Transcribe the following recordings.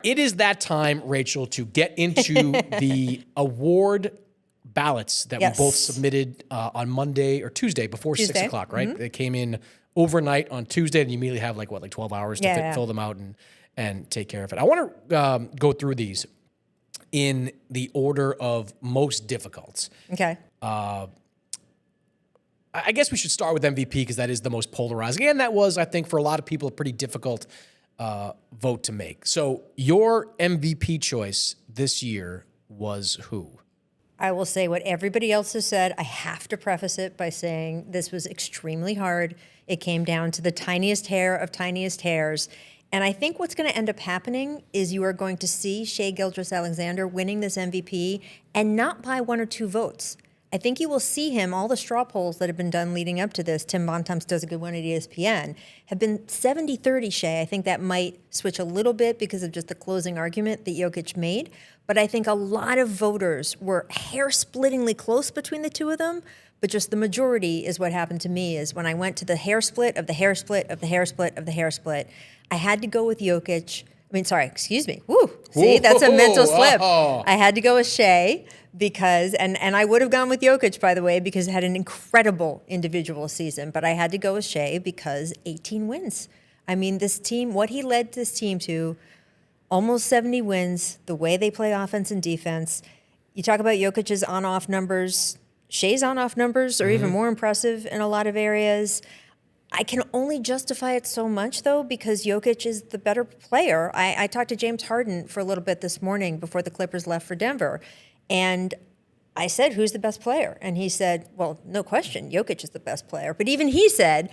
It is that time, Rachel, to get into the award ballots that we both submitted on Monday or Tuesday before 6 o'clock, right? They came in overnight on Tuesday, and you immediately have like 12 hours to fill them out and take care of it. I want to go through these in the order of most difficult. Okay. I guess we should start with MVP because that is the most polarizing. And that was, I think, for a lot of people, a pretty difficult vote to make. So your MVP choice this year was who? I will say what everybody else has said. I have to preface it by saying this was extremely hard. It came down to the tiniest hair of tiniest hairs. And I think what's going to end up happening is you are going to see Shai Gilgeous-Alexander winning this MVP and not by 1 or 2 votes. I think you will see him, all the straw polls that have been done leading up to this, Tim Bontemps does a good one at ESPN, have been 70-30 Shai. I think that might switch a little bit because of just the closing argument that Jokic made. But I think a lot of voters were hair-splittingly close between the two of them. But just the majority is what happened to me is when I went to the hair split of the hair split of the hair split of the hair split, I had to go with Jokic. Woo. See, that's a mental slip. Oh. I had to go with Shai because, and I would have gone with Jokic, by the way, because it had an incredible individual season. But I had to go with Shai because 18 wins. I mean, this team, what he led this team to, almost 70 wins, the way they play offense and defense. You talk about Jokic's on-off numbers. Shai's on-off numbers are even more impressive in a lot of areas. I can only justify it so much, though, because Jokic is the better player. I talked to James Harden for a little bit this morning before the Clippers left for Denver, and I said, who's the best player? And he said, well, no question, Jokic is the best player. But even he said,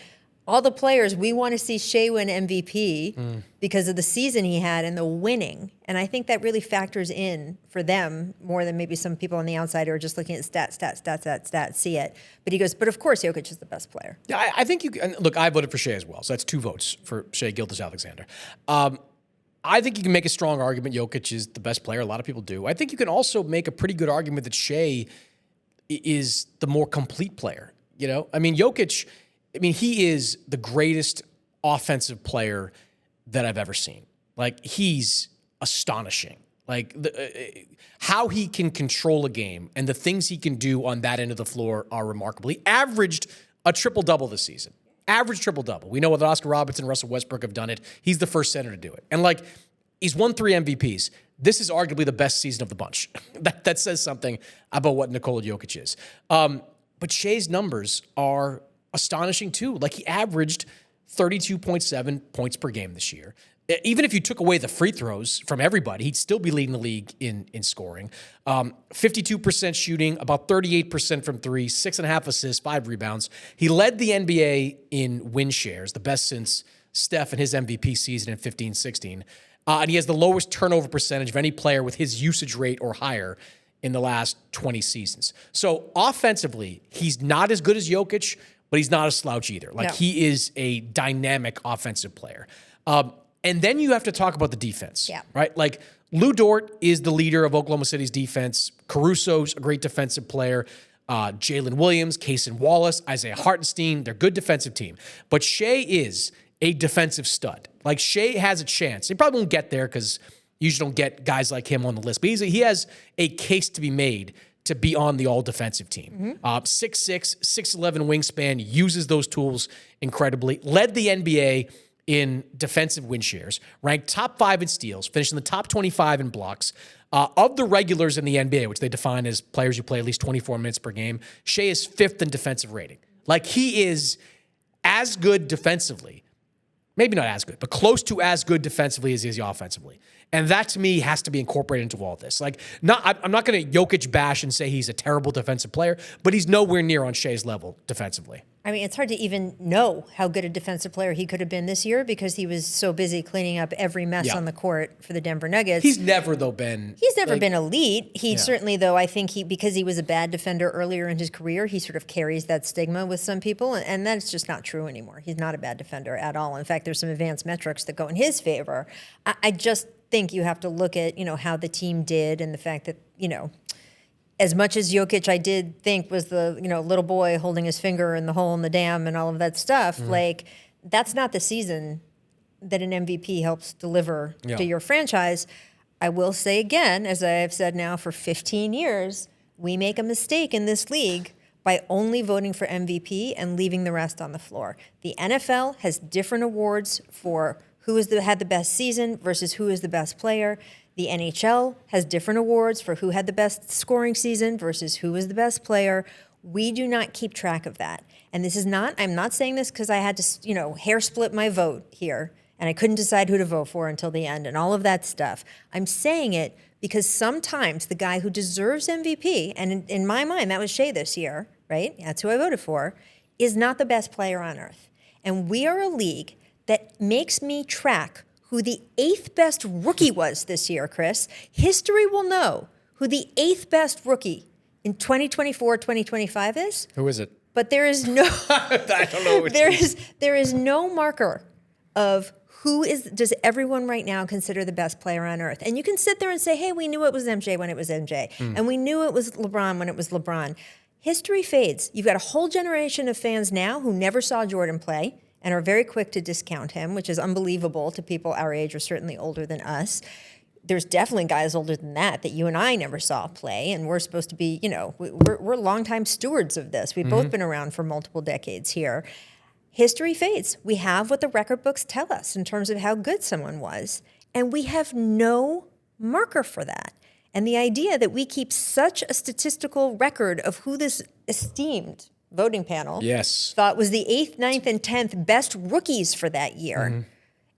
all the players, we want to see Shai win MVP because of the season he had and the winning. And I think that really factors in for them more than maybe some people on the outside who are just looking at stats, see it. But he goes, but of course Jokic is the best player. Yeah, I think you can. Look, I voted for Shai as well. So that's 2 votes for Shai Gilgeous-Alexander. I think you can make a strong argument Jokic is the best player. A lot of people do. I think you can also make a pretty good argument that Shai is the more complete player. You know, I mean, Jokic, he is the greatest offensive player that I've ever seen. Like, he's astonishing. Like, how he can control a game and the things he can do on that end of the floor are remarkable. He averaged a triple-double this season. Average triple-double. We know that Oscar Robertson and Russell Westbrook have done it. He's the first center to do it. And, like, he's won 3 MVPs. This is arguably the best season of the bunch. that says something about what Nikola Jokic is. But Shai's numbers are astonishing too. Like, he averaged 32.7 points per game this year. Even if you took away the free throws from everybody, he'd still be leading the league in scoring. 52% shooting, about 38% from 3, 6.5 assists, 5 rebounds. He led the NBA in win shares, the best since Steph in his MVP season in 15-16. And he has the lowest turnover percentage of any player with his usage rate or higher in the last 20 seasons. So offensively, he's not as good as Jokic, but he's not a slouch either. Like, he is a dynamic offensive player. And then you have to talk about the defense, right? Like, Lou Dort is the leader of Oklahoma City's defense. Caruso's a great defensive player. Jalen Williams, Cason Wallace, Isaiah Hartenstein, they're a good defensive team. But Shai is a defensive stud. Like, Shai has a chance. He probably won't get there because you usually don't get guys like him on the list. But he has a case to be made to be on the all-defensive team. 6'6", 6'11" wingspan, uses those tools incredibly. Led the NBA in defensive win shares, ranked top 5 in steals, finished in the top 25 in blocks. Of the regulars in the NBA, which they define as players who play at least 24 minutes per game, Shai is 5th in defensive rating. Like, he is as good defensively, maybe not as good, but close to as good defensively as he is offensively. And that, to me, has to be incorporated into all this. Like, I'm not going to Jokic bash and say he's a terrible defensive player, but he's nowhere near on Shai's level defensively. I mean, it's hard to even know how good a defensive player he could have been this year because he was so busy cleaning up every mess on the court for the Denver Nuggets. He's never, though, been... He's never been elite. He certainly, though, I think because he was a bad defender earlier in his career, he sort of carries that stigma with some people, and that's just not true anymore. He's not a bad defender at all. In fact, there's some advanced metrics that go in his favor. I just think you have to look at, how the team did and the fact that, as much as Jokic, I did think was the, little boy holding his finger in the hole in the dam and all of that stuff, like, that's not the season that an MVP helps deliver Yeah. to your franchise. I will say again, as I have said now for 15 years, we make a mistake in this league by only voting for MVP and leaving the rest on the floor. The NFL has different awards for who had the best season versus who is the best player. The NHL has different awards for who had the best scoring season versus who was the best player. We do not keep track of that. And this is not, I'm not saying this because I had to, hair split my vote here and I couldn't decide who to vote for until the end and all of that stuff. I'm saying it because sometimes the guy who deserves MVP, and in my mind, that was Shai this year, right? That's who I voted for, is not the best player on earth. And we are a league that makes me track who the 8th best rookie was this year, Chris. History will know who the 8th best rookie in 2024, 2025 is. Who is it? But there is no I don't know. There is no marker of does everyone right now consider the best player on earth? And you can sit there and say, hey, we knew it was MJ when it was MJ. And we knew it was LeBron when it was LeBron. History fades. You've got a whole generation of fans now who never saw Jordan play and are very quick to discount him, which is unbelievable to people our age or certainly older than us. There's definitely guys older than that you and I never saw play, and we're supposed to be, we're longtime stewards of this. We've both been around for multiple decades here. History fades. We have what the record books tell us in terms of how good someone was, and we have no marker for that. And the idea that we keep such a statistical record of who this esteemed voting panel thought was the 8th, 9th, and 10th best rookies for that year,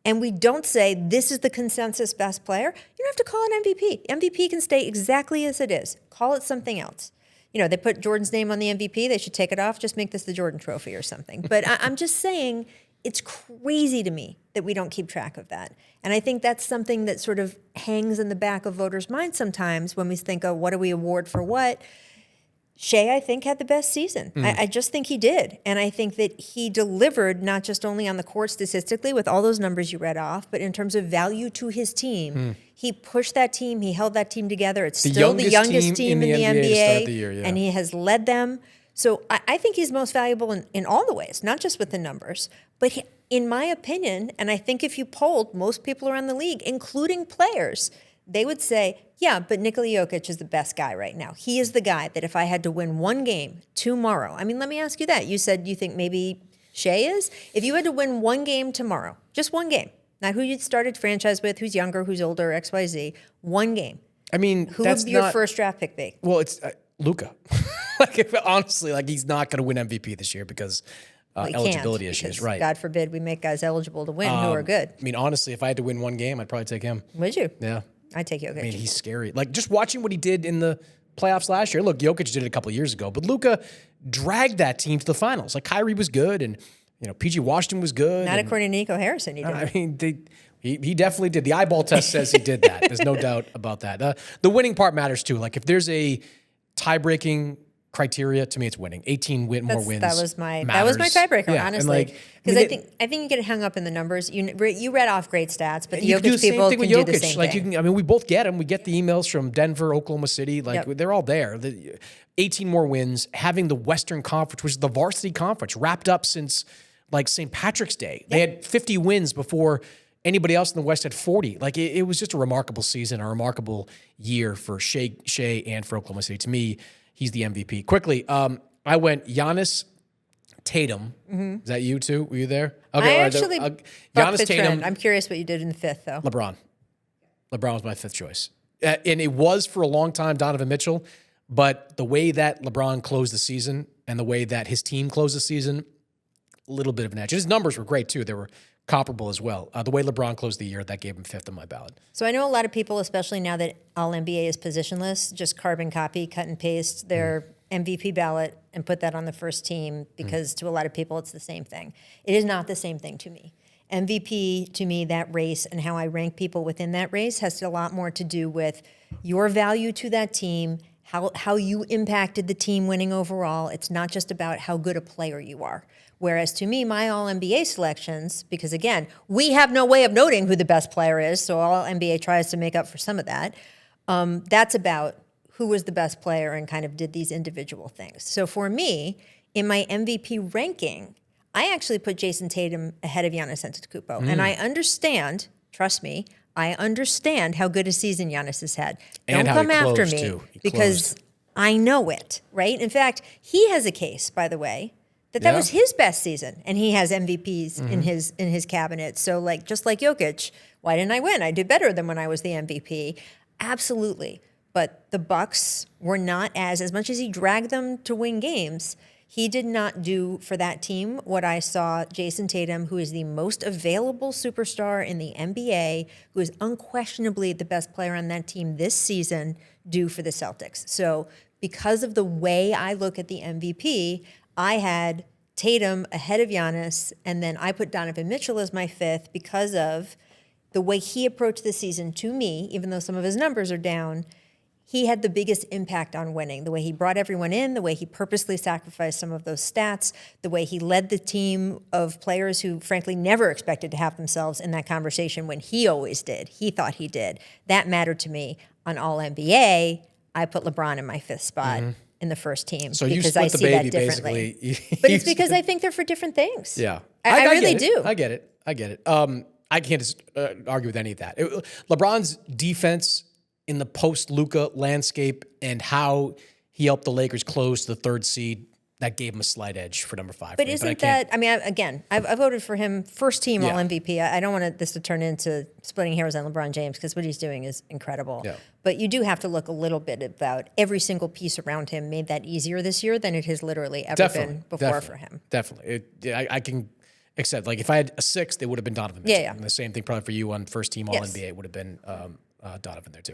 and we don't say this is the consensus best player, you don't have to call it MVP. MVP can stay exactly as it is. Call it something else. They put Jordan's name on the MVP. They should take it off. Just make this the Jordan Trophy or something. But I'm just saying it's crazy to me that we don't keep track of that. And I think that's something that sort of hangs in the back of voters' minds sometimes when we think, oh, what do we award for what? Shai, I think, had the best season. I just think he did. And I think that he delivered not just only on the court statistically with all those numbers you read off, but in terms of value to his team. He pushed that team. He held that team together. It's still the youngest team in the NBA. To start the year, and he has led them. So I think he's most valuable in all the ways, not just with the numbers. But in my opinion, and I think if you polled most people around the league, including players, they would say, yeah, but Nikola Jokic is the best guy right now. He is the guy that if I had to win one game tomorrow, I mean, let me ask you that. You said you think maybe Shai is? If you had to win one game tomorrow, just one game, not who you'd started franchise with, who's younger, who's older, X, Y, Z, one game. I mean, who would your first draft pick be? Well, it's Luka. Honestly, he's not going to win MVP this year because eligibility issues, right? God forbid we make guys eligible to win who are good. I mean, honestly, if I had to win one game, I'd probably take him. Would you? Yeah. I'd take Jokic. I mean, he's scary. Just watching what he did in the playoffs last year. Look, Jokic did it a couple of years ago, but Luka dragged that team to the finals. Kyrie was good, and PG Washington was good. Not according to Nico Harrison, he did. I mean, he definitely did. The eyeball test says he did that. There's no doubt about that. The winning part matters too. If there's a tie-breaking criteria, to me, it's winning. 18 more wins. That was my tiebreaker, honestly. Because I think you get hung up in the numbers. You read off great stats, but the Jokic people can do the same thing. We both get them. We get the emails from Denver, Oklahoma City. They're all there. 18 more wins, having the Western Conference, which is the varsity conference, wrapped up since St. Patrick's Day. They had 50 wins before anybody else in the West had 40. It was just a remarkable season, a remarkable year for Shai and for Oklahoma City. To me, he's the MVP. Quickly, I went Giannis, Tatum. Is that you too? Were you there? Okay, I actually Giannis, Tatum. Trend. I'm curious what you did in the fifth, though. LeBron was my fifth choice. And it was for a long time Donovan Mitchell, but the way that LeBron closed the season and the way that his team closed the season, a little bit of an edge. His numbers were great too. They were comparable as well. The way LeBron closed the year, that gave him fifth on my ballot. So I know a lot of people, especially now that all NBA is positionless, just carbon copy, cut and paste their MVP ballot and put that on the first team because to a lot of people it's the same thing. It is not the same thing to me. MVP, to me, that race and how I rank people within that race has a lot more to do with your value to that team, how you impacted the team winning overall. It's not just about how good a player you are. Whereas to me, my All-NBA selections, because again, we have no way of noting who the best player is, so All-NBA tries to make up for some of that. That's about who was the best player and kind of did these individual things. So for me, in my MVP ranking, I actually put Jason Tatum ahead of Giannis Antetokounmpo. And I understand, trust me, I understand how good a season Giannis has had. And Don't how come he after closed, me too. He because closed. I know it, right? In fact, he has a case, by the way, that was his best season, and he has MVPs in his cabinet. So, like, just like Jokic, why didn't I win? I did better than when I was the MVP. Absolutely. But the Bucks were not as much as he dragged them to win games, he did not do for that team what I saw Jason Tatum, who is the most available superstar in the NBA, who is unquestionably the best player on that team this season, do for the Celtics. So because of the way I look at the MVP, I had Tatum ahead of Giannis, and then I put Donovan Mitchell as my fifth because of the way he approached the season to me, even though some of his numbers are down. He had the biggest impact on winning, the way he brought everyone in, the way he purposely sacrificed some of those stats, the way he led the team of players who, frankly, never expected to have themselves in that conversation when he always did. He thought he did. That mattered to me. On All-NBA, I put LeBron in my fifth spot in the first team So you because split I the see baby, that differently. basically. But it's because I think they're for different things. Yeah. I really get it. do. I get it. I can't argue with any of that. LeBron's defense in the post-Luka landscape and how he helped the Lakers close to the third seed, that gave him a slight edge for number 5. But isn't that, I mean, again, I voted for him first team Yeah. All-MVP. I don't want this to turn into splitting hairs on LeBron James because what he's doing is incredible. Yeah. But you do have to look a little bit about every single piece around him made that easier this year than it has literally ever been before for him. Definitely. I can accept, like, if I had a 6th, it would have been Donovan Mitchell. Yeah. And the same thing probably for you on first team All-NBA. It would have been Donovan there too.